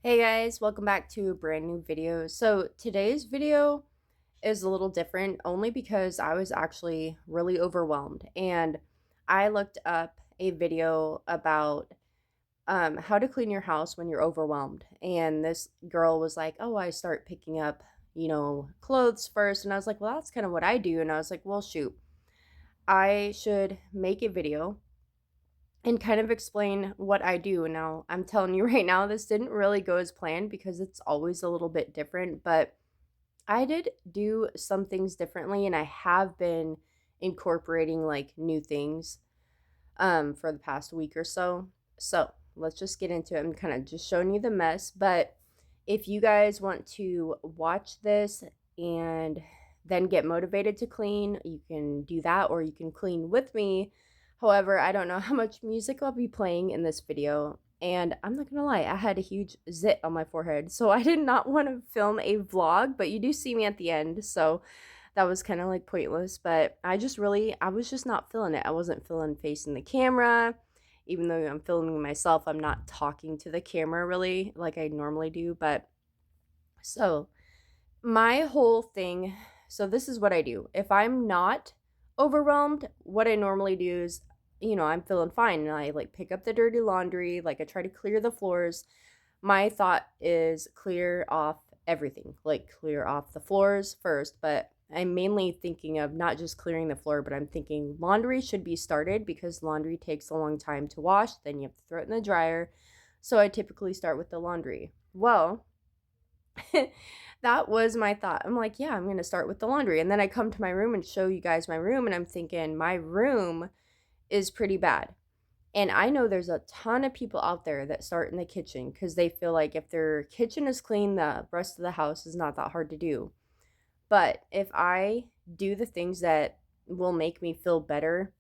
Hey guys, welcome back to a brand new video. So today's video is a little different only because I was actually really overwhelmed and I looked up a video about how to clean your house when you're overwhelmed. And this girl was like, "Oh, I start picking up, clothes first." And I was like, "Well, that's kind of what I do." And I was like, "Well, shoot. I should make a video and kind of explain what I do." Now, I'm telling you right now, this didn't really go as planned because it's always a little bit different, but I did do some things differently and I have been incorporating like new things for the past week or so. So, let's just get into it. I'm kind of just showing you the mess, but if you guys want to watch this and then get motivated to clean, you can do that or you can clean with me. However, I don't know how much music I'll be playing in this video. And I'm not gonna lie, I had a huge zit on my forehead. So I did not want to film a vlog, but you do see me at the end. So that was kind of like pointless. But I was just not feeling it. I wasn't feeling facing the camera. Even though I'm filming myself, I'm not talking to the camera really like I normally do. But so my whole thing, so this is what I do. If I'm not overwhelmed, what I normally do is, I'm feeling fine and I like pick up the dirty laundry, like I try to clear the floors. My thought is clear off everything, like clear off the floors first, but I'm mainly thinking of not just clearing the floor, but I'm thinking laundry should be started because laundry takes a long time to wash. Then you have to throw it in the dryer. So I typically start with the laundry. Well, that was my thought. I'm like, yeah, I'm going to start with the laundry. And then I come to my room and show you guys my room. And I'm thinking, my room is pretty bad. And I know there's a ton of people out there that start in the kitchen because they feel like if their kitchen is clean, the rest of the house is not that hard to do. But if I do the things that will make me feel better,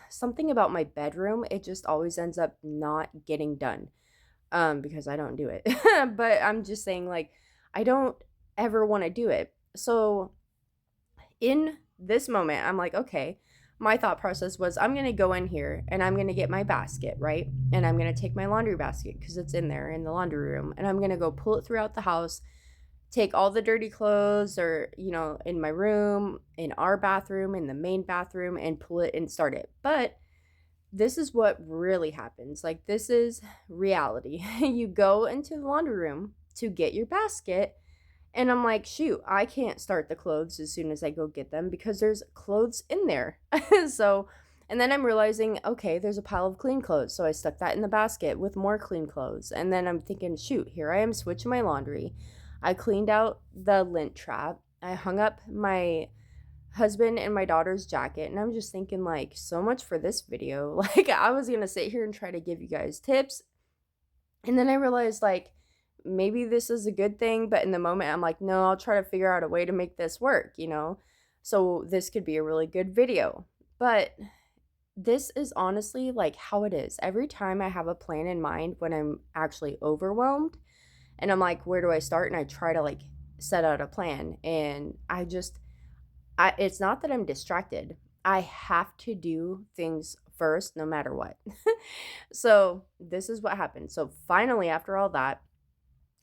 something about my bedroom, it just always ends up not getting done because I don't do it. But I'm just saying, like, I don't ever want to do it. So in this moment, I'm like, okay, my thought process was I'm going to go in here and I'm going to get my basket, right? And I'm going to take my laundry basket because it's in there in the laundry room. And I'm going to go pull it throughout the house, take all the dirty clothes or, in my room, in our bathroom, in the main bathroom, and pull it and start it. But this is what really happens. Like, this is reality. You go into the laundry room to get your basket, and I'm like, shoot, I can't start the clothes as soon as I go get them because there's clothes in there. So, and then I'm realizing, okay, there's a pile of clean clothes. So I stuck that in the basket with more clean clothes. And then I'm thinking, shoot, here I am switching my laundry. I cleaned out the lint trap. I hung up my husband and my daughter's jacket, and I'm just thinking, like, so much for this video. Like, I was gonna sit here and try to give you guys tips, and then I realized, like, maybe this is a good thing, but in the moment I'm like, no, I'll try to figure out a way to make this work. So this could be a really good video. But this is honestly like how it is every time I have a plan in mind when I'm actually overwhelmed, and I'm like, where do I start? And I try to like set out a plan, and it's not that I'm distracted. I have to do things first no matter what. So, this is what happened. So, finally, after all that,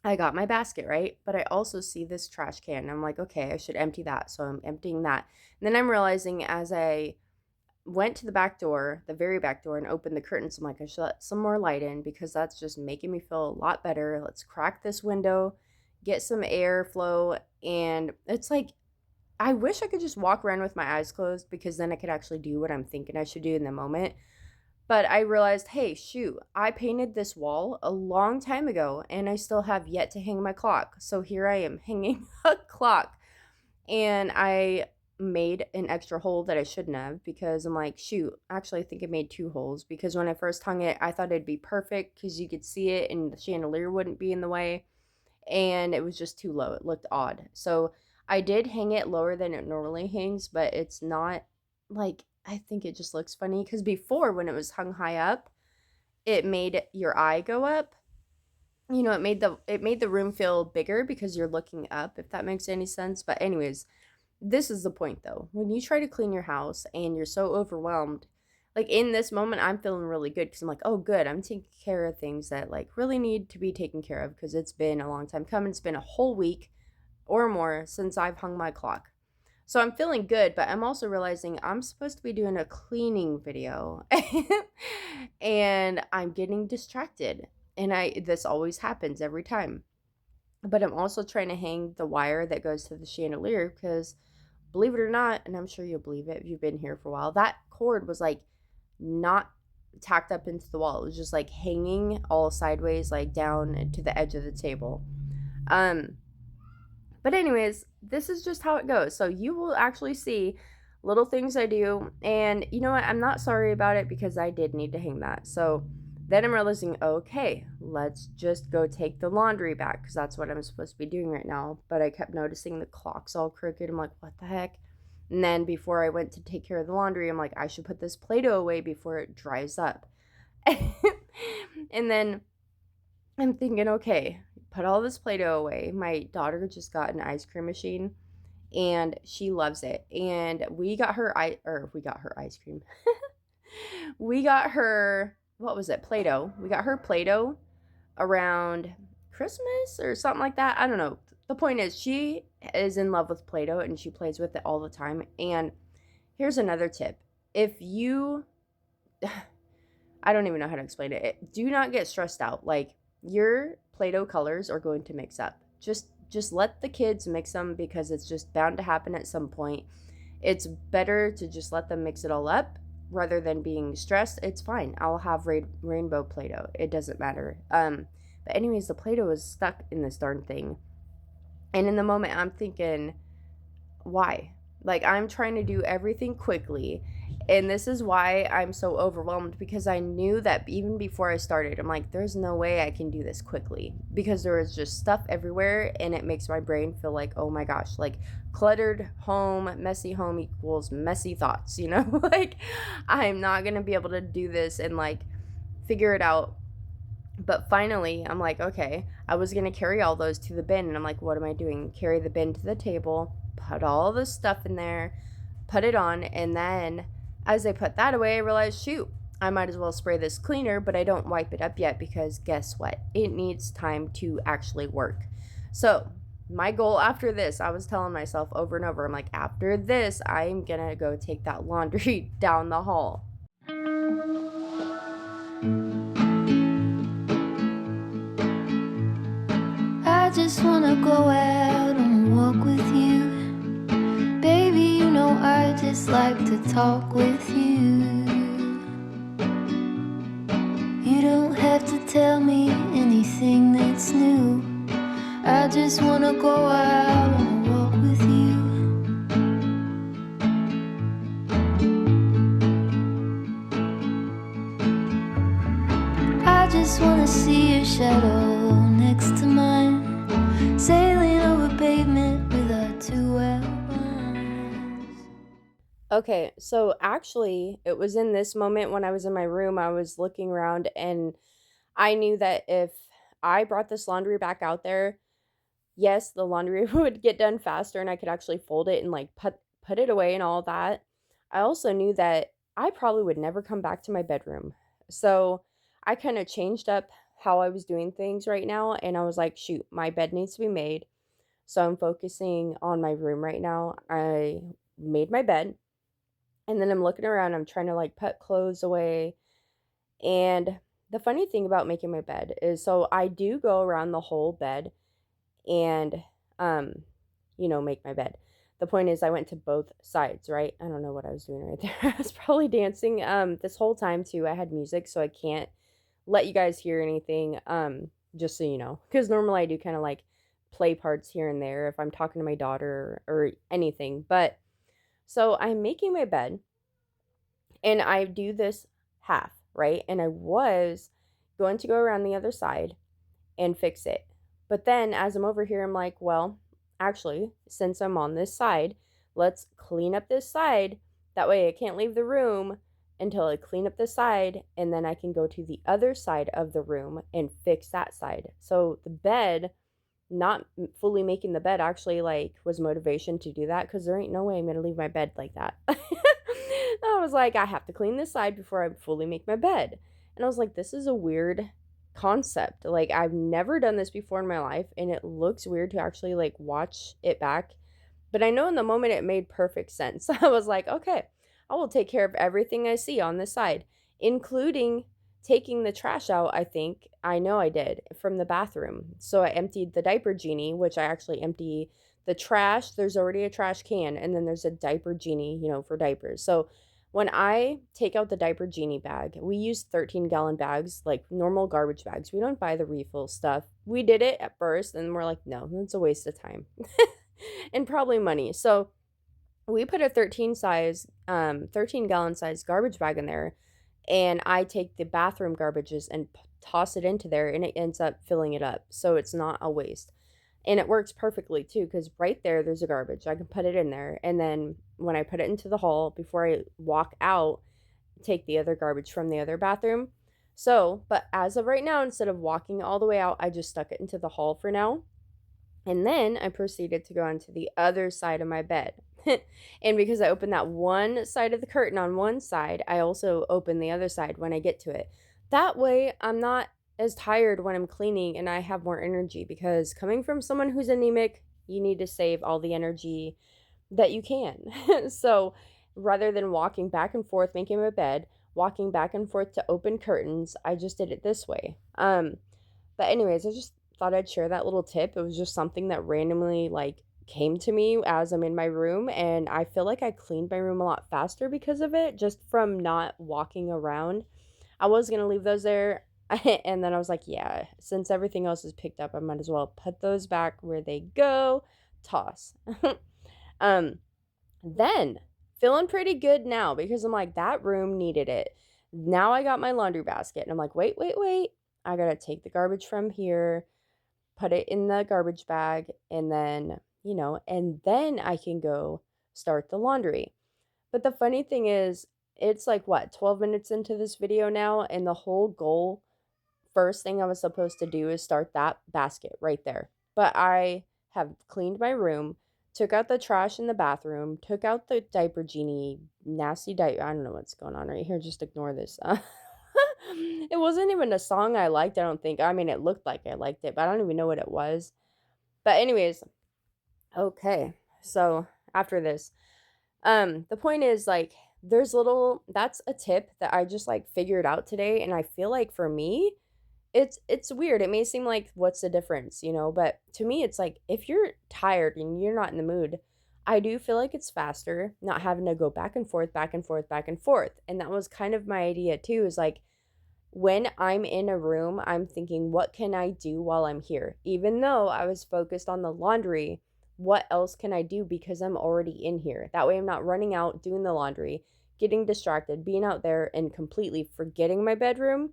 I got my basket, right? But I also see this trash can. I'm like, okay, I should empty that. So, I'm emptying that. And then I'm realizing as I went to the back door, the very back door, and opened the curtains, I'm like, I should let some more light in because that's just making me feel a lot better. Let's crack this window, get some airflow. And it's like, I wish I could just walk around with my eyes closed because then I could actually do what I'm thinking I should do in the moment. But I realized, hey, shoot, I painted this wall a long time ago and I still have yet to hang my clock. So here I am hanging a clock. And I made an extra hole that I shouldn't have because I'm like, shoot, actually, I think I made two holes because when I first hung it, I thought it'd be perfect because you could see it and the chandelier wouldn't be in the way, and it was just too low. It looked odd. So I did hang it lower than it normally hangs, but it's not like, I think it just looks funny because before when it was hung high up, it made your eye go up. It made the room feel bigger because you're looking up, if that makes any sense. But anyways, this is the point though. When you try to clean your house and you're so overwhelmed, Like in this moment, I'm feeling really good because I'm like, oh, good. I'm taking care of things that like really need to be taken care of because it's been a long time coming. It's been a whole week or more since I've hung my clock. So I'm feeling good, but I'm also realizing I'm supposed to be doing a cleaning video and I'm getting distracted. And this always happens every time. But I'm also trying to hang the wire that goes to the chandelier because believe it or not, and I'm sure you'll believe it if you've been here for a while, that cord was like not tacked up into the wall. It was just like hanging all sideways, like down to the edge of the table. Um, but anyways, this is just how it goes. So you will actually see little things I do, and you know what? I'm not sorry about it because I did need to hang that. So then I'm realizing, okay, let's just go take the laundry back because that's what I'm supposed to be doing right now. But I kept noticing the clock's all crooked. I'm like, what the heck? And then before I went to take care of the laundry, I'm like, I should put this Play-Doh away before it dries up. And then I'm thinking, okay, put all this Play-Doh away. My daughter just got an ice cream machine and she loves it. And we got her ice cream. We got her, what was it? Play-Doh. We got her Play-Doh around Christmas or something like that. I don't know. The point is, she is in love with Play-Doh and she plays with it all the time. And here's another tip. If you, I don't even know how to explain it. Do not get stressed out. Like, your Play-Doh colors are going to mix up. Just let the kids mix them because it's just bound to happen at some point. It's better to just let them mix it all up rather than being stressed. It's fine. I'll have rainbow Play-Doh. It doesn't matter. But anyways, the Play-Doh was stuck in this darn thing. And in the moment, I'm thinking, why? Like, I'm trying to do everything quickly. And this is why I'm so overwhelmed because I knew that even before I started, I'm like, there's no way I can do this quickly because there is just stuff everywhere and it makes my brain feel like, oh my gosh, like cluttered home, messy home equals messy thoughts, you know? Like, I'm not going to be able to do this and like figure it out. But finally, I'm like, okay, I was going to carry all those to the bin. And I'm like, what am I doing? Carry the bin to the table, put all the stuff in there, put it on. And then as I put that away, I realized, shoot, I might as well spray this cleaner, but I don't wipe it up yet because guess what? It needs time to actually work. So my goal after this, I was telling myself over and over, I'm like, after this, I'm going to go take that laundry down the hall. I just wanna go out on a walk with you. Baby, you know I just like to talk with you. You don't have to tell me anything that's new. I just wanna go out on a walk with you. I just wanna see your shadow next to mine, sailing over pavement with our two outlines. Okay, so actually, it was in this moment when I was in my room, I was looking around and I knew that if I brought this laundry back out there, yes, the laundry would get done faster and I could actually fold it and like put it away and all that. I also knew that I probably would never come back to my bedroom. So I kind of changed up how I was doing things right now and I was like, shoot, my bed needs to be made. So I'm focusing on my room right now. I made my bed and then I'm looking around, I'm trying to like put clothes away. And the funny thing about making my bed is so I do go around the whole bed and make my bed. The point is I went to both sides, right? I don't know what I was doing right there. I was probably dancing this whole time too. I had music, so I can't let you guys hear anything, just so you know, because normally I do kind of like play parts here and there if I'm talking to my daughter or anything. But so I'm making my bed and I do this half, right? And I was going to go around the other side and fix it. But then as I'm over here, I'm like, well, actually, since I'm on this side, let's clean up this side. That way I can't leave the room until I clean up the side and then I can go to the other side of the room and fix that side. So the bed, not fully making the bed actually like was motivation to do that because there ain't no way I'm going to leave my bed like that. I was like, I have to clean this side before I fully make my bed. And I was like, this is a weird concept. Like, I've never done this before in my life, and it looks weird to actually like watch it back. But I know in the moment it made perfect sense. I was like, okay, I will take care of everything I see on this side, including taking the trash out. I think I know I did from the bathroom. So I emptied the diaper genie, which I actually empty the trash. There's already a trash can, and then there's a diaper genie, for diapers. So when I take out the diaper genie bag, we use 13-gallon bags, like normal garbage bags. We don't buy the refill stuff. We did it at first, and we're like, no, that's a waste of time and probably money. So we put a 13-gallon size garbage bag in there, and I take the bathroom garbages and toss it into there, and it ends up filling it up. So it's not a waste. And it works perfectly too, because right there's a garbage. I can put it in there. And then when I put it into the hall, before I walk out, take the other garbage from the other bathroom. So, but as of right now, instead of walking all the way out, I just stuck it into the hall for now. And then I proceeded to go onto the other side of my bed. And because I opened that one side of the curtain on one side, I also open the other side when I get to it. That way, I'm not as tired when I'm cleaning and I have more energy, because coming from someone who's anemic, you need to save all the energy that you can. So rather than walking back and forth making my bed, walking back and forth to open curtains, I just did it this way. But anyways, I just thought I'd share that little tip. It was just something that randomly like came to me as I'm in my room, and I feel like I cleaned my room a lot faster because of it, just from not walking around. I was going to leave those there. And then I was like, yeah, since everything else is picked up, I might as well put those back where they go. Toss. um then feeling pretty good now, because I'm like, that room needed it. Now I got my laundry basket, and I'm like, wait, wait, wait. I got to take the garbage from here, put it in the garbage bag, and then I can go start the laundry. But the funny thing is, it's like what, 12 minutes into this video now, and the whole goal, first thing I was supposed to do is start that basket right there. But I have cleaned my room, took out the trash in the bathroom, took out the diaper genie, nasty diaper. I don't know what's going on right here. Just ignore this. It wasn't even a song I liked, I don't think. I mean, it looked like I liked it, but I don't even know what it was. But anyways, okay. So after this, the point is like, that's a tip that I just like figured out today, and I feel like for me, it's weird. It may seem like, what's the difference, but to me it's like, if you're tired and you're not in the mood, I do feel like it's faster not having to go back and forth, back and forth, back and forth. And that was kind of my idea too, is like, when I'm in a room, I'm thinking, what can I do while I'm here? Even though I was focused on the laundry, what else can I do, because I'm already in here? That way I'm not running out doing the laundry, getting distracted, being out there and completely forgetting my bedroom,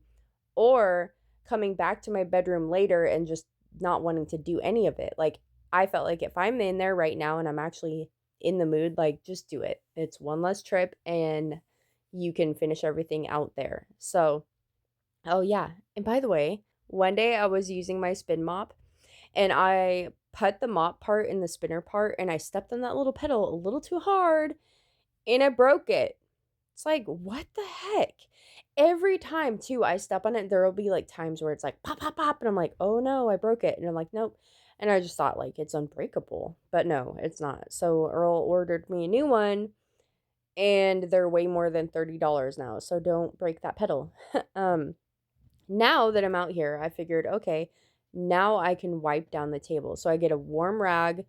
or coming back to my bedroom later and just not wanting to do any of it. Like, I felt like if I'm in there right now and I'm actually in the mood, like, just do it. It's one less trip, and you can finish everything out there. So, oh yeah. And by the way, one day I was using my spin mop, and I put the mop part in the spinner part, and I stepped on that little pedal a little too hard, and I broke it. It's like, what the heck? Every time too I step on it, there will be like times where it's like pop, pop, pop, and I'm like, oh no, I broke it. And I'm like, nope. And I just thought like it's unbreakable. But no, it's not. So Earl ordered me a new one, and they're way more than $30 now. So don't break that pedal. um Now that I'm out here, I figured, okay, now I can wipe down the table. So I get a warm rag,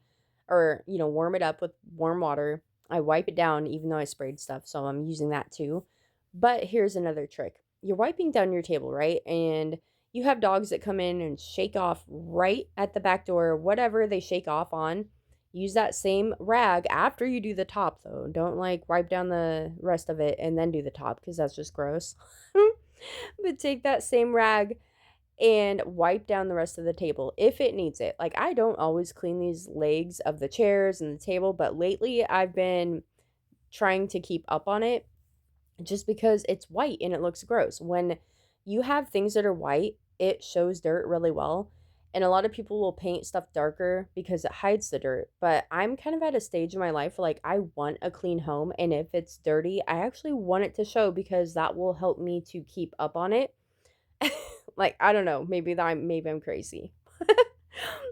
or, warm it up with warm water. I wipe it down, even though I sprayed stuff. So I'm using that too. But here's another trick. You're wiping down your table, right? And you have dogs that come in and shake off right at the back door, whatever they shake off on. Use that same rag after you do the top, though. Don't like wipe down the rest of it and then do the top, because that's just gross. But take that same rag and wipe down the rest of the table if it needs it. Like, I don't always clean these legs of the chairs and the table, but lately I've been trying to keep up on it, just because it's white and it looks gross. When you have things that are white, it shows dirt really well. And a lot of people will paint stuff darker because it hides the dirt. But I'm kind of at a stage in my life where like I want a clean home. And if it's dirty, I actually want it to show because that will help me to keep up on it. Like, I don't know, maybe I'm crazy.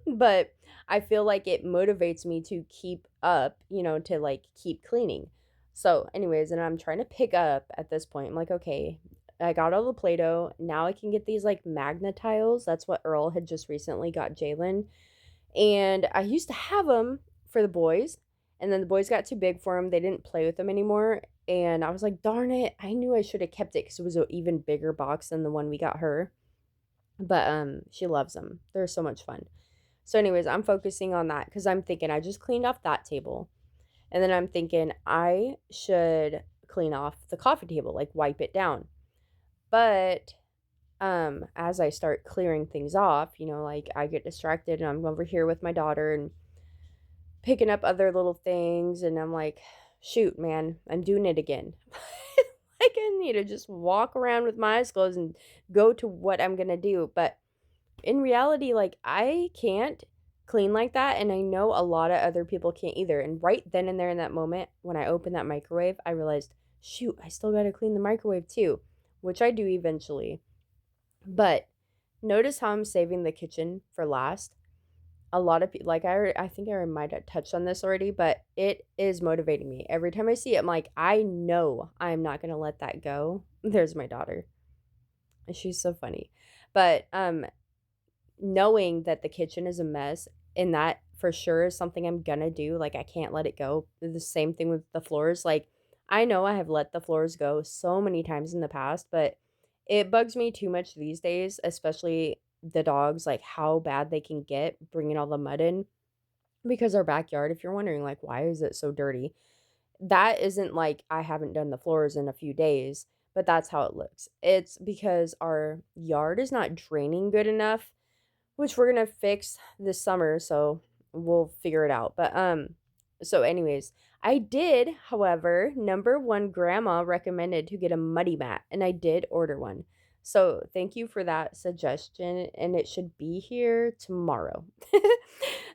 But I feel like it motivates me to keep up, to like keep cleaning. So, anyways, and I'm trying to pick up at this point. I'm like, okay, I got all the Play-Doh. Now I can get these like magnet tiles. That's what Earl had just recently got Jalen. And I used to have them for the boys. And then the boys got too big for them. They didn't play with them anymore. And I was like, darn it. I knew I should have kept it because it was an even bigger box than the one we got her. But she loves them. They're so much fun. So anyways, I'm focusing on that because I'm thinking I just cleaned off that table. And then I'm thinking I should clean off the coffee table, like wipe it down. But as I start clearing things off, like I get distracted and I'm over here with my daughter and picking up other little things and I'm like, shoot, man, I'm doing it again. Like I need to just walk around with my eyes closed and go to what I'm gonna do. But in reality, like I can't clean like that. And I know a lot of other people can't either. And right then and there in that moment, when I opened that microwave, I realized, shoot, I still gotta clean the microwave too, which I do eventually. But notice how I'm saving the kitchen for last. A lot of people, like I think I might have touched on this already, but it is motivating me. Every time I see it, I'm like, I know I'm not gonna let that go. There's my daughter. She's so funny. But knowing that the kitchen is a mess and that for sure is something I'm gonna do, like I can't let it go. The same thing with the floors. Like I know I have let the floors go so many times in the past, but it bugs me too much these days, especially the dogs, like how bad they can get bringing all the mud in because our backyard, if you're wondering like why is it so dirty, that isn't like I haven't done the floors in a few days, but that's how it looks. It's because our yard is not draining good enough, which we're gonna fix this summer, so we'll figure it out. But so anyways, I did, however, number one, grandma recommended to get a muddy mat, and I did order one. So thank you for that suggestion, and it should be here tomorrow.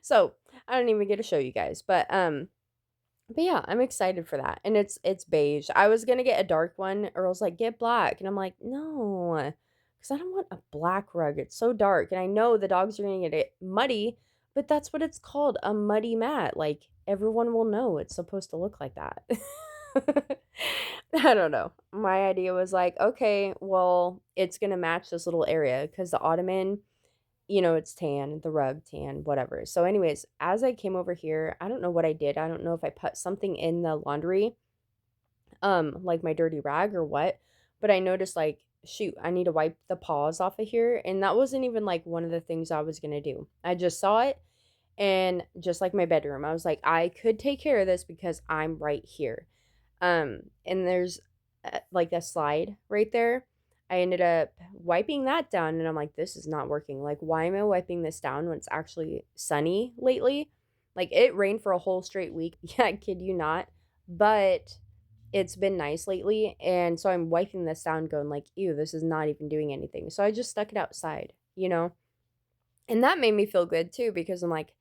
So I don't even get to show you guys, but yeah, I'm excited for that. And it's beige. I was gonna get a dark one. Earl's like, get black. And I'm like, no, because I don't want a black rug. It's so dark. And I know the dogs are gonna get it muddy, but that's what it's called, a muddy mat. Like everyone will know it's supposed to look like that. I don't know. My idea was like, okay, well, it's gonna match this little area because the ottoman, it's tan, the rug tan, whatever. So anyways, as I came over here, I don't know what I did. I don't know if I put something in the laundry, like my dirty rag or what, but I noticed like, shoot, I need to wipe the paws off of here. And that wasn't even like one of the things I was gonna do. I just saw it and just like my bedroom, I was like, I could take care of this because I'm right here. And there's like a slide right there. I ended up wiping that down and I'm like, this is not working. Like, why am I wiping this down when it's actually sunny lately? Like, it rained for a whole straight week. Yeah, I kid you not. But it's been nice lately. And so I'm wiping this down, going like, ew, this is not even doing anything. So I just stuck it outside. And that made me feel good too, because I'm like,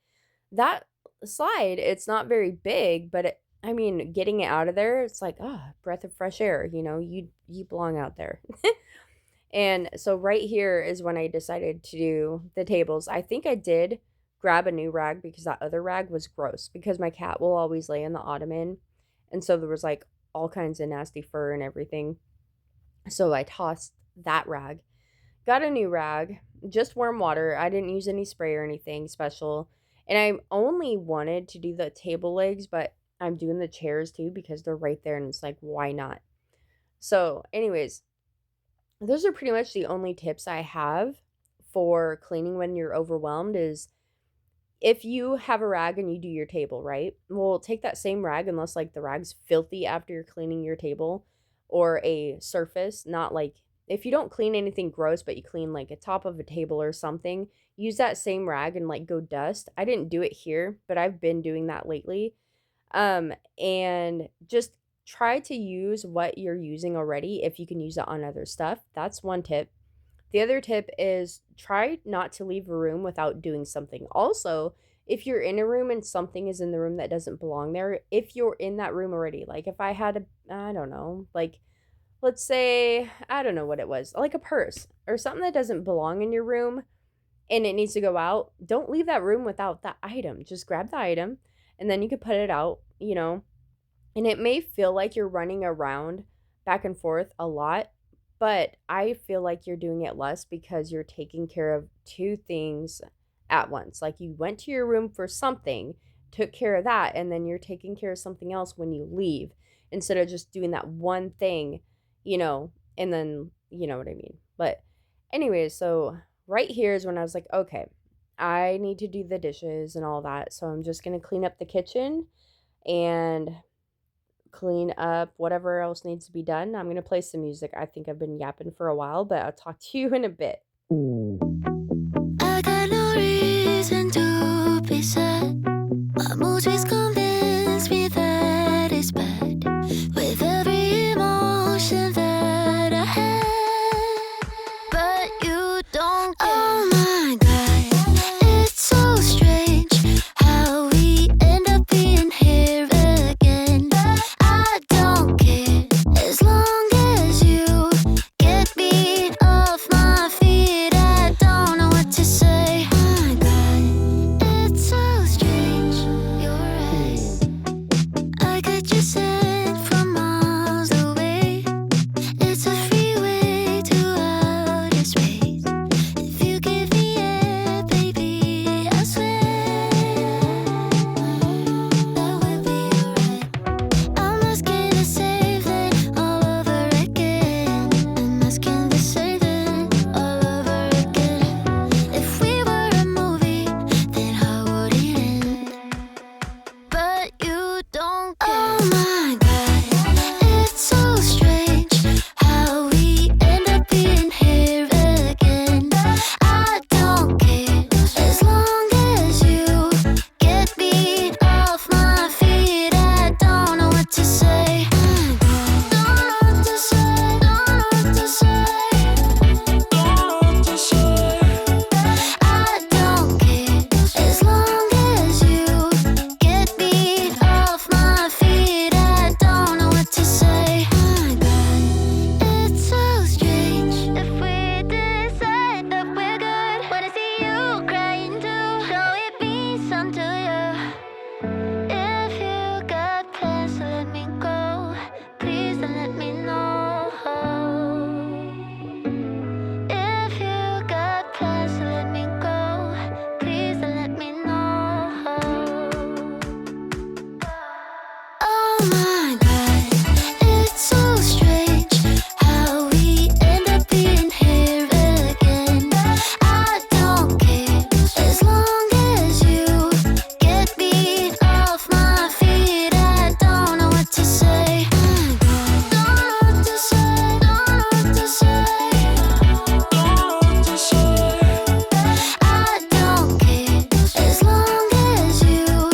that slide, it's not very big, but I mean, getting it out of there, it's like, breath of fresh air, you belong out there. And so right here is when I decided to do the tables. I think I did grab a new rag because that other rag was gross because my cat will always lay in the ottoman. And so there was like all kinds of nasty fur and everything. So I tossed that rag, got a new rag, just warm water. I didn't use any spray or anything special. And I only wanted to do the table legs, but I'm doing the chairs too because they're right there and it's like, why not? So, anyways, those are pretty much the only tips I have for cleaning when you're overwhelmed is if you have a rag and you do your table, right? Well, take that same rag unless like the rag's filthy after you're cleaning your table or a surface, not like if you don't clean anything gross, but you clean like a top of a table or something, use that same rag and like go dust. I didn't do it here, but I've been doing that lately. And just try to use what you're using already if you can use it on other stuff. That's one tip. The other tip is try not to leave a room without doing something. Also, if you're in a room and something is in the room that doesn't belong there, if you're in that room already, like if I had a, I don't know, like let's say, I don't know what it was, like a purse or something that doesn't belong in your room and it needs to go out, don't leave that room without that item. Just grab the item and then you can put it out, and it may feel like you're running around back and forth a lot, but I feel like you're doing it less because you're taking care of two things at once. Like you went to your room for something, took care of that, and then you're taking care of something else when you leave instead of just doing that one thing, and then, you know what I mean. But, anyways, so right here is when I was like, okay, I need to do the dishes and all that. So I'm just going to clean up the kitchen and clean up whatever else needs to be done. I'm going to play some music. I think I've been yapping for a while, but I'll talk to you in a bit. I got no reason to be sad. My mood is convinced me that it's bad. With every emotion that I had, but you don't get. Oh my god, it's so strange how we end up being here again. I don't care as long as you get me off my feet. I don't know what to say. Oh my god, it's so strange. You're right. I got you sent from miles away. It's a freeway to outer space. If you give me it, baby, I swear that we'll be alright. I'm asking to save it all over again. I'm asking to save it all over again. If we were a movie, then how would it end? But you don't care. Oh my god, it's so strange how we end up being here again. I don't care as long as you get me off my feet. I don't know what to say. Don't know what to say. Don't know what to say. Don't know what to say. I don't care as long as you get me off my feet. I don't know what to say. Oh my god, it's so strange. If we decide that we're good, wanna see you crying too. Show it means something to you. If you got plans to let me go, please don't let me know. If you got plans to let me go, please don't let me know. Oh my god, it's so strange how we end up being here again. I don't care as long as you get me off my feet. I don't know what to say. Don't know what to say. Don't know what to say. Don't know what to say. I don't care as long as you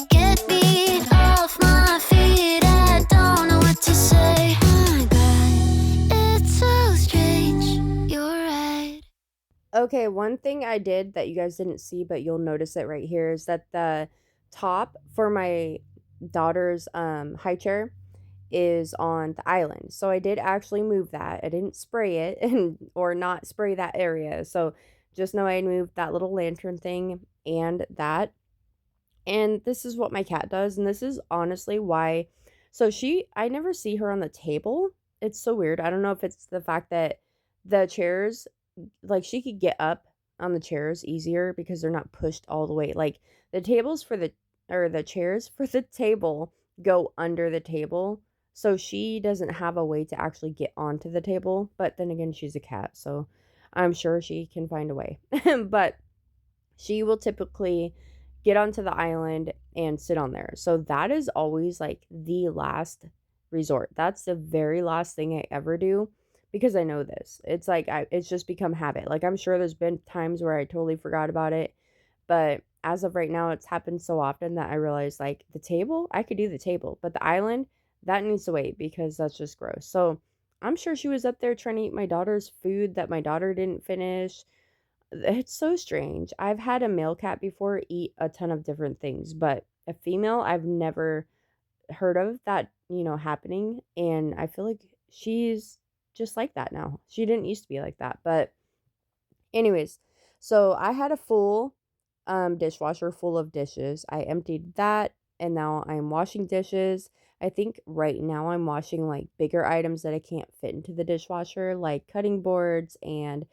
get me off my feet. I don't know what to say. Oh my god, it's so strange. You're right. Okay, one thing I did that you guys didn't see, but you'll notice it right here is that the top for my daughter's high chair is on the island. So I did actually move that. I didn't spray it and or not spray that area. So just know I moved that little lantern thing and that. And this is what my cat does, and this is honestly why. So I never see her on the table. It's so weird. I don't know if it's the fact that the chairs, like she could get up on the chairs easier because they're not pushed all the way. Like the tables for the or the chairs for the table go under the table. So she doesn't have a way to actually get onto the table. But then again, she's a cat, so I'm sure she can find a way. But she will typically get onto the island and sit on there. So that is always like the last resort. That's the very last thing I ever do because I know this. It's like it's just become habit. Like I'm sure there's been times where I totally forgot about it, but as of right now it's happened so often that I realize like the table, I could do the table, but the island that needs to wait because that's just gross. So I'm sure she was up there trying to eat my daughter's food that my daughter didn't finish. It's so strange. I've had a male cat before eat a ton of different things, but a female I've never heard of that, happening, and I feel like she's just like that now. She didn't used to be like that, but anyways, so I had a full dishwasher full of dishes. I emptied that and now I'm washing dishes. I think right now I'm washing like bigger items that I can't fit into the dishwasher, like cutting boards and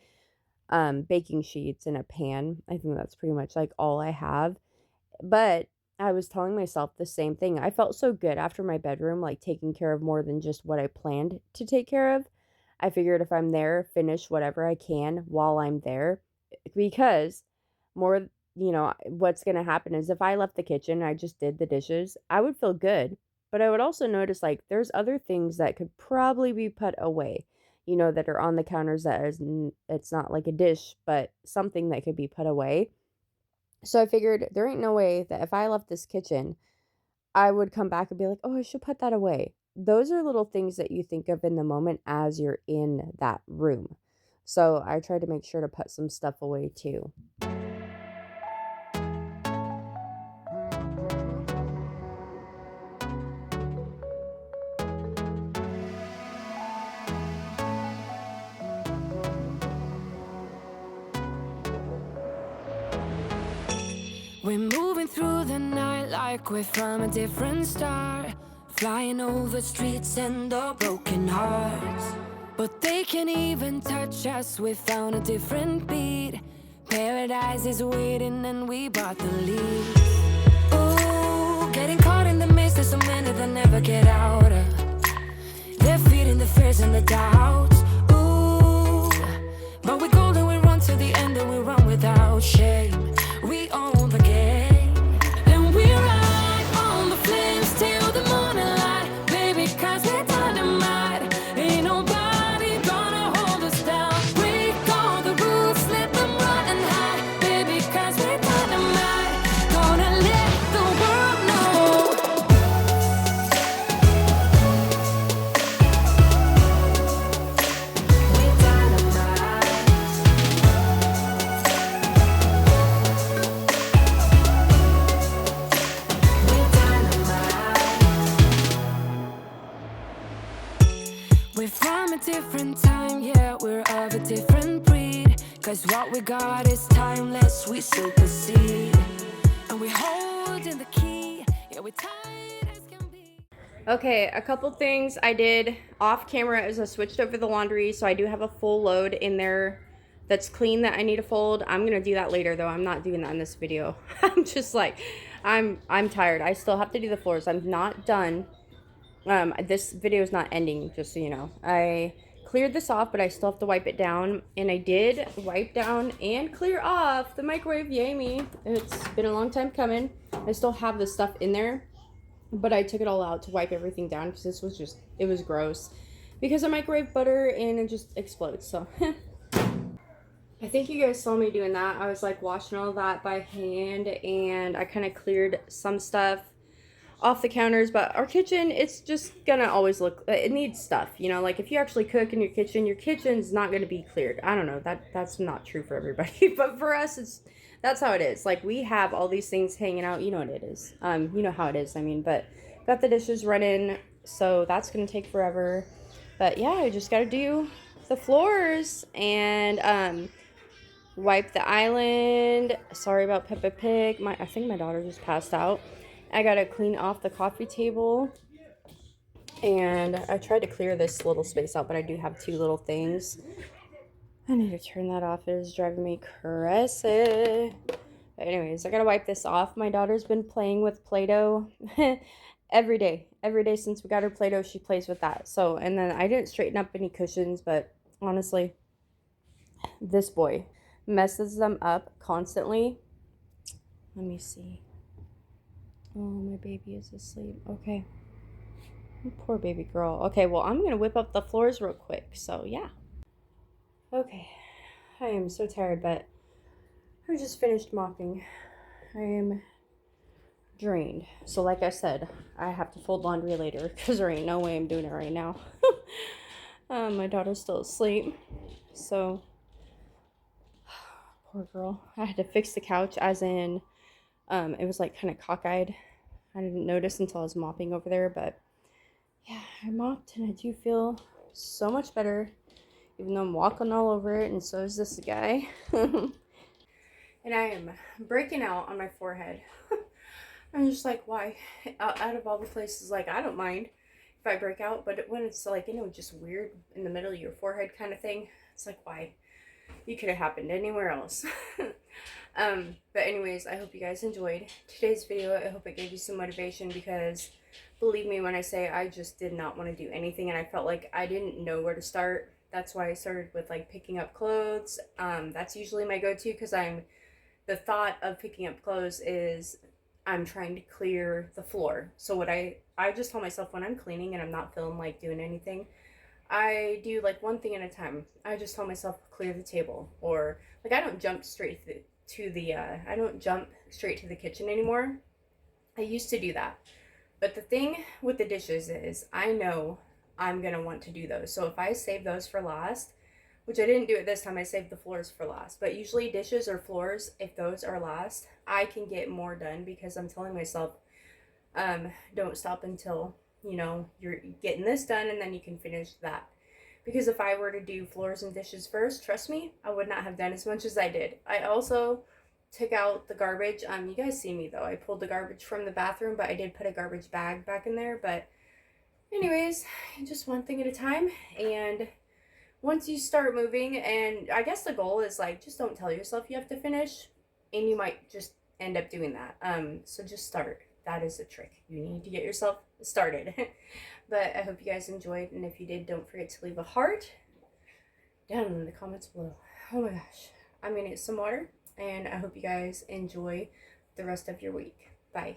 baking sheets in a pan. I think that's pretty much like all I have. But I was telling myself the same thing. I felt so good after my bedroom, like taking care of more than just what I planned to take care of. I figured if I'm there, finish whatever I can while I'm there. Because more, what's going to happen is if I left the kitchen, I just did the dishes, I would feel good. But I would also notice like there's other things that could probably be put away, that are on the counters that it's not like a dish, but something that could be put away. So I figured there ain't no way that if I left this kitchen, I would come back and be like, "Oh, I should put that away." Those are little things that you think of in the moment as you're in that room. So I try to make sure to put some stuff away too. We're moving through the night like we're from a different star, flying over streets and our broken hearts. But they can't even touch us, we found a different beat. Paradise is waiting and we bought the lead. Ooh, getting caught in the mist, there's so many that never get out of. They're feeding the fears and the doubts. Ooh, but we're golden, we run to the end and we run without shame. We own the game, and we ride on the flames till the morning light, baby, 'cause we're dynamite. Ain't nobody gonna hold us down. Break all the rules, let them run and hide, baby, 'cause we're dynamite. Gonna let the world know. We're dynamite. We're from a different time, yeah, we're of a different breed. 'Cause what we got is timeless, we supersede. And we hold in the key, yeah, we're tight as can be. Okay, a couple things I did off camera is I switched over the laundry, so I do have a full load in there that's clean that I need to fold. I'm gonna do that later though. I'm not doing that in this video. I'm just like, I'm tired. I still have to do the floors. I'm not done. This video is not ending, just so you know. I cleared this off, but I still have to wipe it down. And I did wipe down and clear off the microwave. Yay me. It's been a long time coming. I still have this stuff in there, but I took it all out to wipe everything down because this was just, it was gross. Because I microwave butter and it just explodes, so. I think you guys saw me doing that. I was like washing all that by hand and I kind of cleared some stuff off the counters, but our kitchen, it's just gonna always look, it needs stuff, like if you actually cook in your kitchen's not gonna be cleared. I don't know, that's not true for everybody, but for us, that's how it is. Like, we have all these things hanging out, you know what it is, you know how it is, but got the dishes running, so that's gonna take forever. But yeah, I just gotta do the floors and wipe the island. Sorry about Peppa Pig. I think my daughter just passed out. I gotta clean off the coffee table. And I tried to clear this little space out, but I do have two little things. I need to turn that off. It is driving me crazy. But anyways, I gotta wipe this off. My daughter's been playing with Play-Doh every day. Every day since we got her Play-Doh, she plays with that. So, and then I didn't straighten up any cushions, but honestly, this boy messes them up constantly. Let me see. Oh, my baby is asleep. Okay. Poor baby girl. Okay, well, I'm going to whip up the floors real quick. So, yeah. Okay. I am so tired, but I just finished mopping. I am drained. So, like I said, I have to fold laundry later because there ain't no way I'm doing it right now. My daughter's still asleep, so poor girl. I had to fix the couch, as in, it was like kind of cockeyed. I didn't notice until I was mopping over there, but yeah, I mopped and I do feel so much better, even though I'm walking all over it, and so is this guy. And I am breaking out on my forehead. I'm just like, why? Out of all the places, like, I don't mind if I break out, but when it's like, just weird in the middle of your forehead kind of thing, it's like, why? You could have happened anywhere else. But anyways, I hope you guys enjoyed today's video. I hope it gave you some motivation, because believe me when I say I just did not want to do anything, and I felt like I didn't know where to start. That's why I started with like picking up clothes. That's usually my go-to, because the thought of picking up clothes is I'm trying to clear the floor. So what I just tell myself, when I'm cleaning and I'm not feeling like doing anything, I do like one thing at a time. I just tell myself clear the table, or like I don't jump straight to the I don't jump straight to the kitchen anymore. I used to do that. But the thing with the dishes is I know I'm going to want to do those. So if I save those for last, which I didn't do it this time, I saved the floors for last. But usually dishes or floors, if those are last, I can get more done, because I'm telling myself, don't stop until, you're getting this done, and then you can finish that. Because if I were to do floors and dishes first, trust me, I would not have done as much as I did. I also took out the garbage. You guys see me though. I pulled the garbage from the bathroom, but I did put a garbage bag back in there. But anyways, just one thing at a time. And once you start moving, and I guess the goal is like, just don't tell yourself you have to finish, and you might just end up doing that. So just start. That is a trick. You need to get yourself started. But I hope you guys enjoyed, and if you did, don't forget to leave a heart down in the comments below. Oh my gosh. I'm gonna get some water, and I hope you guys enjoy the rest of your week. Bye.